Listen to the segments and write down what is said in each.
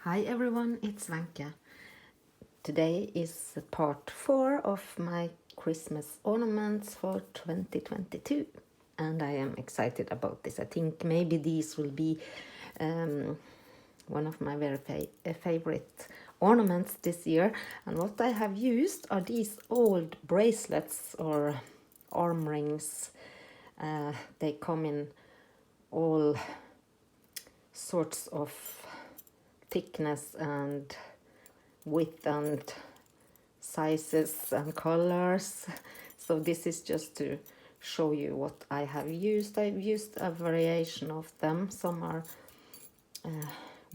Hi everyone, it's Vanka. Today is part 4 of my Christmas ornaments for 2022 and I am excited about this. I think maybe these will be one of my very favorite ornaments this year, and what I have used are these old bracelets or arm rings. They come in all sorts of thickness and width and sizes and colors. So this is just to show you what I have used. I've used a variation of them. Some are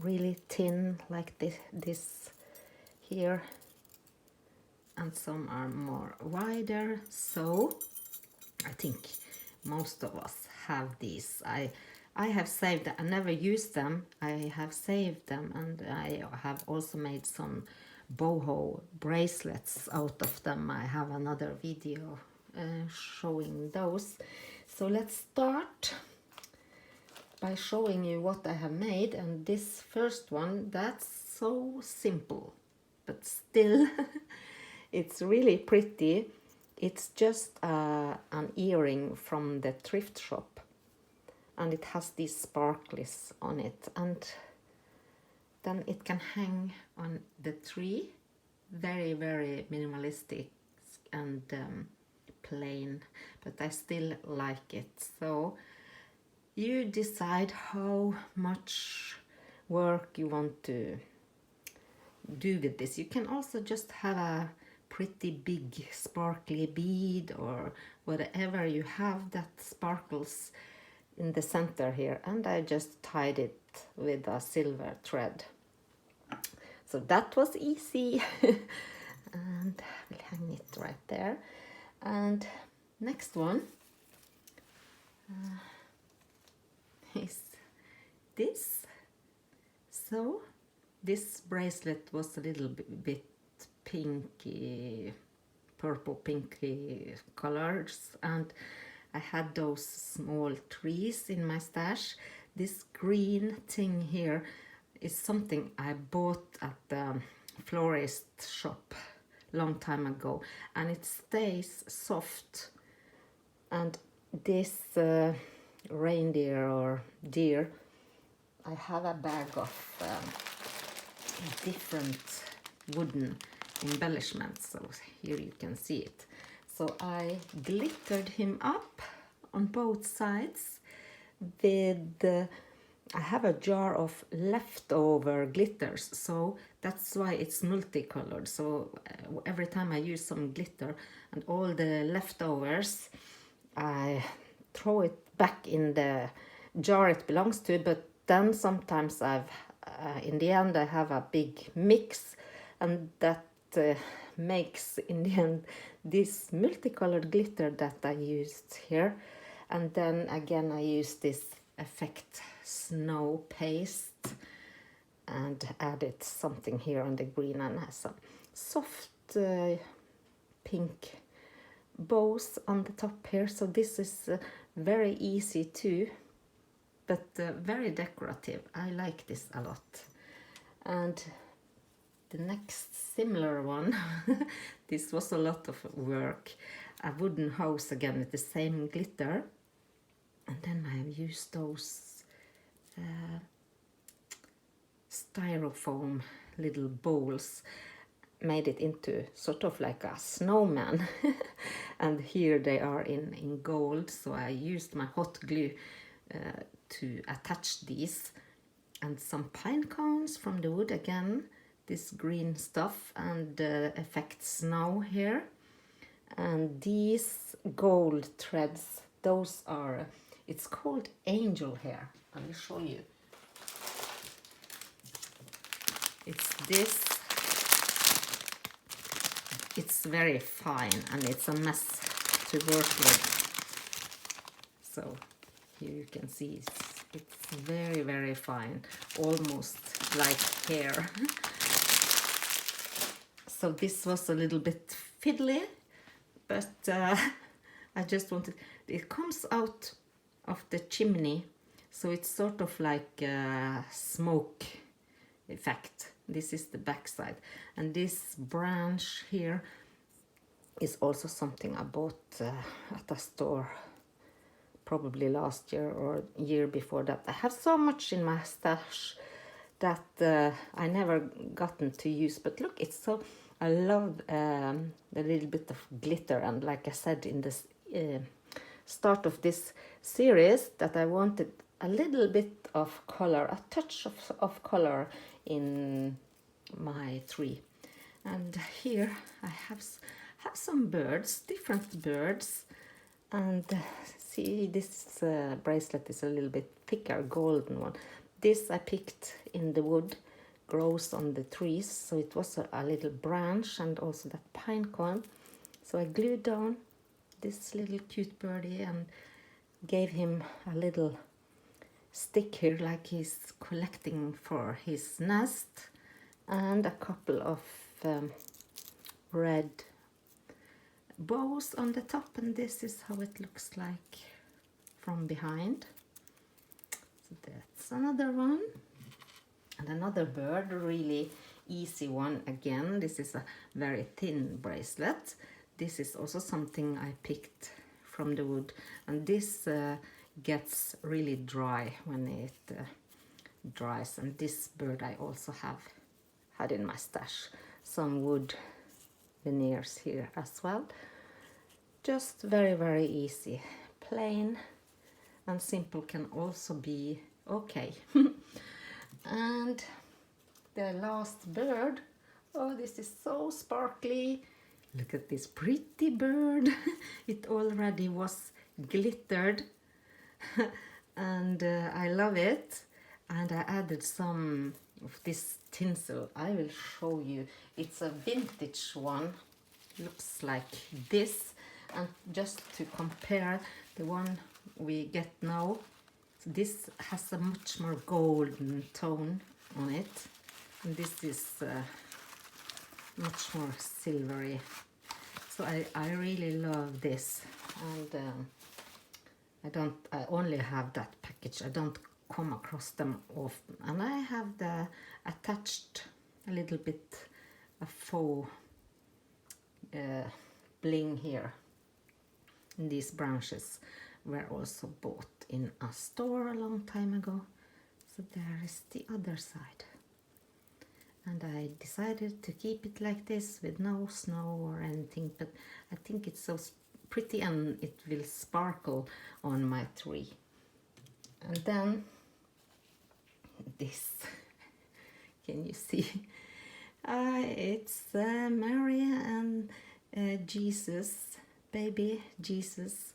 really thin like this here, and some are more wider. So I think most of us have these. I have saved, I never used them, I have saved them, and I have also made some boho bracelets out of them. I have another video showing those. So let's start by showing you what I have made, and this first one, that's so simple, but still it's really pretty. It's just an earring from the thrift shop, and it has these sparkles on it, and then it can hang on the tree. Very, very minimalistic and plain, but I still like it. So you decide how much work you want to do with this. You can also just have a pretty big sparkly bead or whatever you have that sparkles in the center here, and I just tied it with a silver thread. So that was easy. And we'll hang it right there. And next one is this. So this bracelet was a little bit pinky, purple pinky colors, and I had those small trees in my stash. This green thing here is something I bought at the florist shop long time ago, and it stays soft. And this reindeer or deer, I have a bag of different wooden embellishments, so here you can see it. So I glittered him up on both sides with I have a jar of leftover glitters, so that's why it's multicolored. So every time I use some glitter and all the leftovers, I throw it back in the jar it belongs to, but then sometimes in the end I have a big mix, and that makes in the end this multicolored glitter that I used here. And then again I use this effect snow paste and added something here on the green, and has some soft pink bows on the top here. So this is very easy too, but very decorative. I like this a lot. And the next similar one, this was a lot of work. A wooden hose again with the same glitter, and then I used those styrofoam little bowls, made it into sort of like a snowman. And here they are in gold, so I used my hot glue to attach these, and some pine cones from the wood again, this green stuff, and effect snow here. And these gold threads, those are, it's called angel hair. I will show you. It's this. It's very fine and it's a mess to work with. So here you can see it's very, very fine, almost like hair. So this was a little bit fiddly, but I just wanted, it comes out of the chimney, so it's sort of like smoke effect. This is the back side, and this branch here is also something I bought at a store probably last year or year before that. I have so much in my stash that I never gotten to use, but look, it's so, I love a little bit of glitter, and like I said in this start of this series, that I wanted a little bit of color, a touch of color in my tree. And here I have some birds, different birds, and see, this bracelet is a little bit thicker, golden one. This I picked in the wood, grows on the trees, so it was a little branch, and also that pine cone. So I glued down this little cute birdie and gave him a little stick here, like he's collecting for his nest, and a couple of red bows on the top, and this is how it looks like from behind. So that's another one, and another bird, really easy one again. This is a very thin bracelet. This is also something I picked from the wood, and this gets really dry when it dries. And this bird I also had in my stash. Some wood veneers here as well. Just very, very easy. Plain and simple can also be okay. And the last bird, oh, this is so sparkly. Look at this pretty bird. It already was glittered and I love it. And I added some of this tinsel. I will show you. It's a vintage one. Looks like this. And just to compare the one we get now, so this has a much more golden tone on it, and this is much more silvery. So I really love this, and I only have that package. I don't come across them often, and I have attached a little bit of faux bling here. And these branches were also bought in a store a long time ago. So there is the other side. And I decided to keep it like this with no snow or anything, but I think it's so pretty and it will sparkle on my tree. And then this, can you see? It's Mary and Jesus, baby Jesus,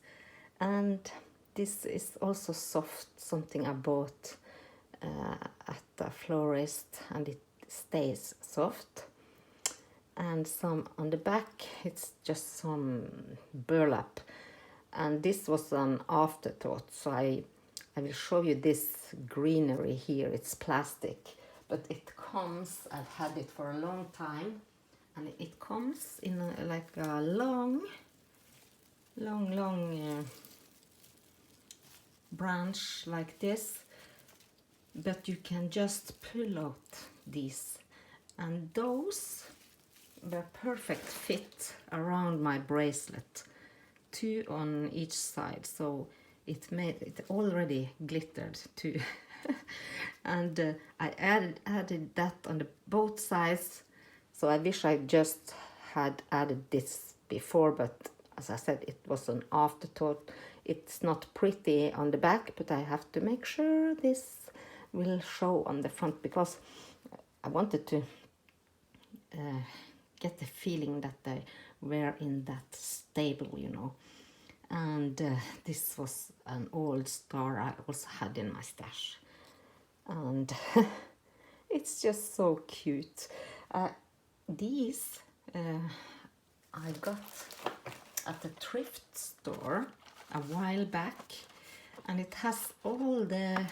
and this is also soft, something I bought at a florist, and it stays soft. And some on the back, it's just some burlap, and this was an afterthought, so I will show you this greenery here. It's plastic, but it comes, I've had it for a long time, and it comes in like a long branch like this, but you can just pull out these, and those were perfect fit around my bracelet, 2 on each side, so it already glittered too. And I added that on both sides, so I wish I just had added this before, but as I said, it was an afterthought. It's not pretty on the back, but I have to make sure this will show on the front, because I wanted to get the feeling that they were in that stable, you know. And this was an old star I also had in my stash, and it's just so cute. These I got at a thrift store a while back, and it has all the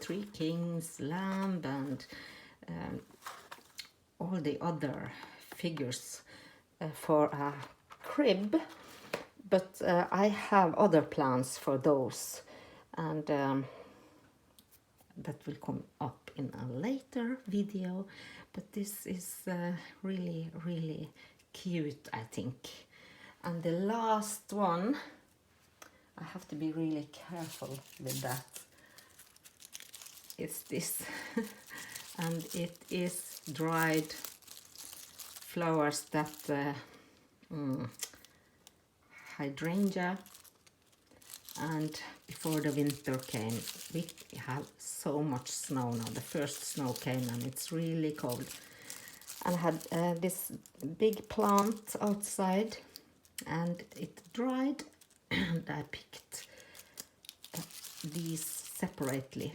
Three Kings, lamb, and all the other figures for a crib, but I have other plans for those, and that will come up in a later video, but this is really, really cute, I think. And the last one, I have to be really careful with that, is this. And it is dried flowers that Hydrangea, and before the winter came, we have so much snow now. The first snow came and it's really cold. And I had this big plant outside and it dried and I picked these separately,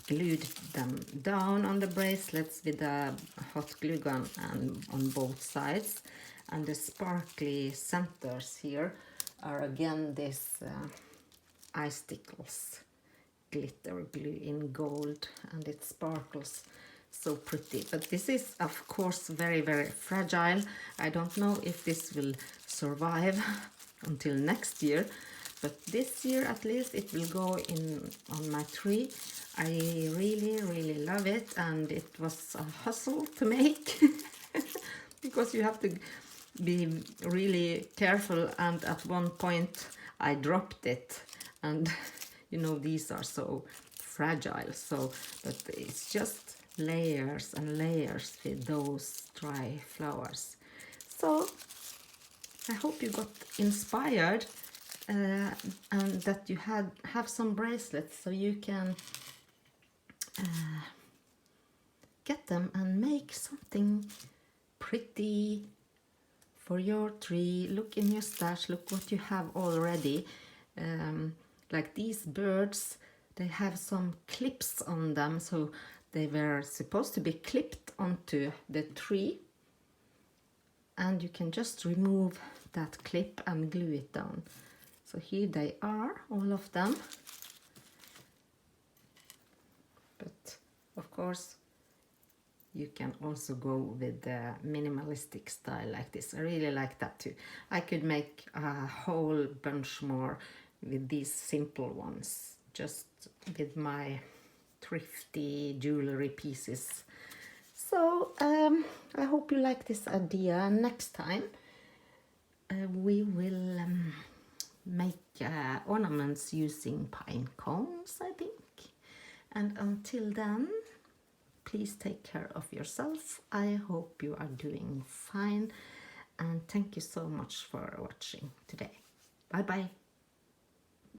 glued them down on the bracelets with a hot glue gun and on both sides. And the sparkly centers here are again this icicles glitter glue in gold, and it sparkles so pretty. But this is of course very, very fragile. I don't know if this will survive until next year, but this year at least it will go in on my tree. I really, really love it, and it was a hustle to make because you have to be really careful, and at one point I dropped it, and you know, these are so fragile, so but it's just layers and layers with those dry flowers. So I hope you got inspired and that you have some bracelets so you can get them and make something pretty for your tree. Look in your stash, look what you have already. Like these birds, they have some clips on them, so they were supposed to be clipped onto the tree, and you can just remove that clip and glue it down. So here they are, all of them. But of course you can also go with the minimalistic style like this. I really like that too. I could make a whole bunch more with these simple ones, just with my thrifty jewelry pieces. So I hope you like this idea. Next time we will make ornaments using pine cones, I think. And until then, please take care of yourself. I hope you are doing fine, and thank you so much for watching today. Bye bye.